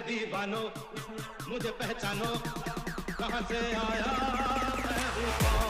है दीवानो, मुझे पहचानो, कहाँ से आया मैं हूँ कौन।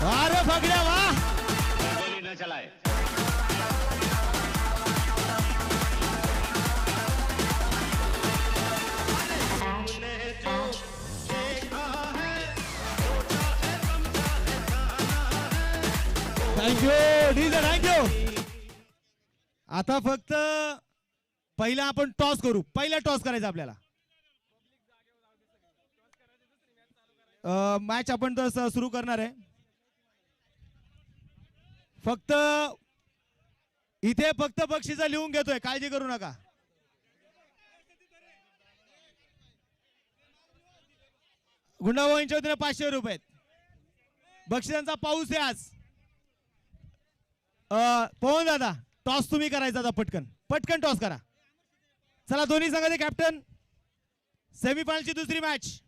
अरे फगड्या वाह, गोली न चलाए। हमने जो देखा है, सोचा है, समझा है, जाना है। Thank you DJ, thank you. आता फक्त पहिला आपण टॉस करू. पहिला टॉस करायचा आपल्याला. मॅच आपण तर सुरू करणार आहे. फक्त इथे फक्त बक्षीस लिहून घेतोय, काळजी करू नका. गुंडाभाऊंच्या वतीने 500 रुपये बक्षिसांचा पाऊस आहे आज. पवन दादा, टॉस तुम्ही करायचा आता. पटकन पटकन टॉस करा. चला दोन्ही संघाचे कॅप्टन. सेमीफायनलची दुसरी मॅच.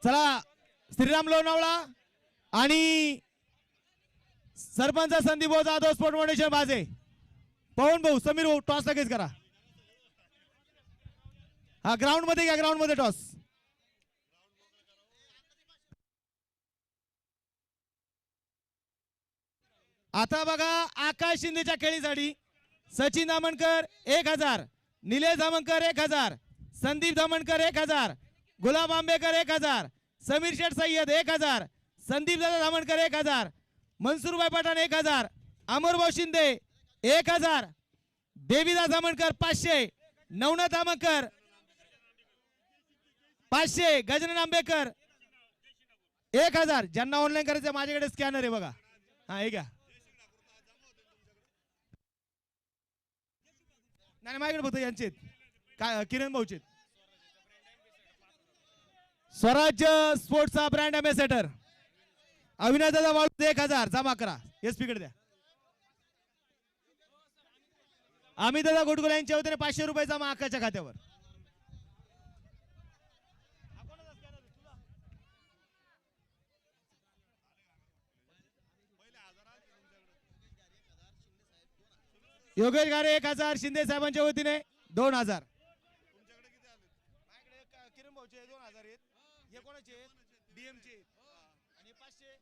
चला श्रीराम लोणावळा आणि सरपंच संदीप भाऊ जाधव स्पोर्ट फाउंडेशन बाजे. पवन भाऊ, समीर भाऊ, टॉस लगेच करा. हा ग्राउंड मध्ये घ्या, ग्राउंड मध्ये टॉस. आता बघा आकाश शिंदेच्या खेळीसाठी सचिन दामणकर 1000, निलेश दामणकर 1000, संदीप दामणकर 1000, गुलाब आंबेकर 1000, समीर शेठ सय्यद 1000, संदीप दादा दामणकर 1000, मनसूरभाई पठाण 1000, अमरभाऊ शिंदे 1000, देवीदास दामणकर 500, नवनाथ दामणकर 500, गजानन आंबेकर 1000. ज्यांना ऑनलाईन करायचं माझ्याकडे स्कॅनर आहे बघा. हा हे घ्या. नाही माझ्याकडे फक्त यांचे किरण भाऊचे. स्वराज्य स्पोर्ट्सचा ब्रँड अँबॅसेडर अविनाश दादा वाळू 1000 जमा करा. एसपी कडे द्या. अमित दादा गोडगुले यांच्या वतीने 500 रुपये जमा आकाच्या खात्यावर. योगेश गारे 1000, शिंदे साहेबांच्या वतीने 2000. किरण भाऊचे 2000 आहेत. हे कोणाचे आहेत? डीएमचे आणि 500.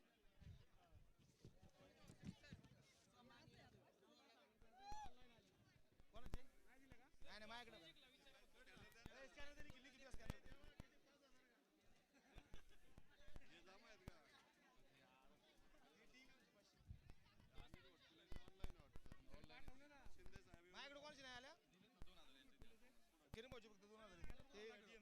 नाही माझ्याकडे कोणाचे नाही आल्या. किरण भाऊचे फक्त 2000 ते डीएमचे.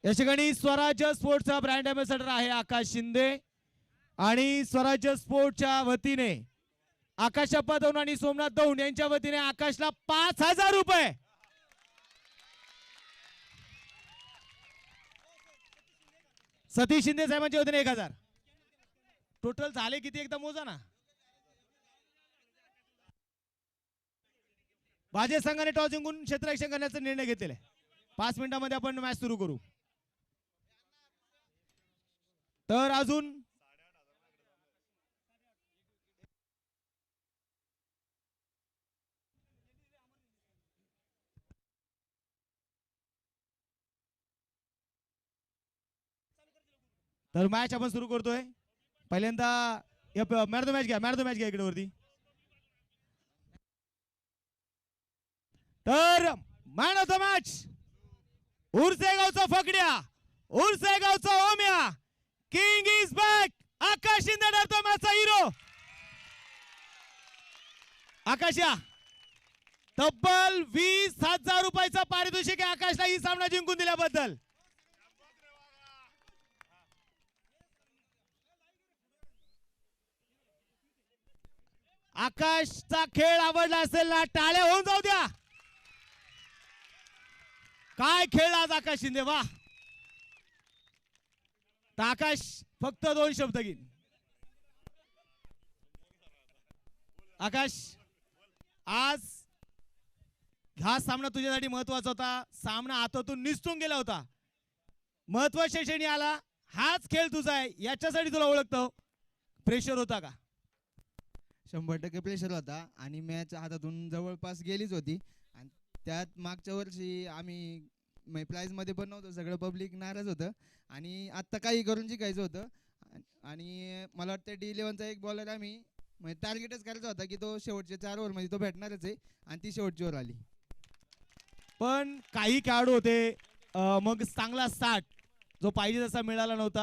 या ठिकाणी स्वराज्य स्पोर्ट्सचा ब्रँड अँबॅसेडर आहे आकाश शिंदे आणि स्वराज्य स्पोर्ट्सच्या वतीने आकाश दौंड आणि सोमनाथ दौंड यांच्या वतीने आकाशला 5000 रुपये. सतीश शिंदे साहेबांच्या वतीने 1000. टोटल झाले किती एकदा मोजा ना. बाजे संघाने टॉस जिंकून क्षेत्ररक्षण करण्याचा निर्णय घेतलेला आहे. 5 मिनिटांमध्ये आपण मॅच सुरू करू. तर अजून तर मॅच आपण सुरू करतोय. पहिल्यांदा मॅन ऑफ द मॅच घ्या, मॅन ऑफ द मॅच घ्या इकडे वरती. तर मॅन ऑफ द मॅच उरसेगावचा फकड्या, उरसेगावचा ओम्या, king is back. Akash Shinde ठरतो मॅचचा हिरो. आकाश या. तब्बल 20,000 रुपयाचं पारितोषिक आहे आकाशला ही सामना जिंकून दिल्याबद्दल. आकाशचा खेळ आवडला असेल ना, टाळ्या होऊन जाऊ द्या. काय खेळ आज आकाश शिंदे, वा. तर आकाश फक्त 2 शब्द घेईन. आकाश, आज हा सामना तुझ्यासाठी महत्वाचा होता. सामना हातातून निसटून गेला होता. महत्वाच्या क्षणी आला. हाच खेळ तुझा आहे, याच्यासाठी तुला ओळखतो. प्रेशर होता का? 100% प्रेशर होता आणि मॅच हातातून जवळपास गेलीच होती. आणि त्यात मागच्या वर्षी आम्ही प्राईजमध्ये पण नव्हतं, सगळं पब्लिक नाराज होतं आणि आत्ता काही करून जिंकायचं होतं. आणि मला वाटतं D11चा एक बॉलर आम्ही टार्गेटच करायचा होता की तो शेवटच्या 4 ओव्हरमध्ये तो भेटणारच आहे आणि ती शेवटची ओव्हर आली. पण काही खेळाडू होते मग चांगला स्टार्ट जो पाहिजे तसा मिळाला नव्हता.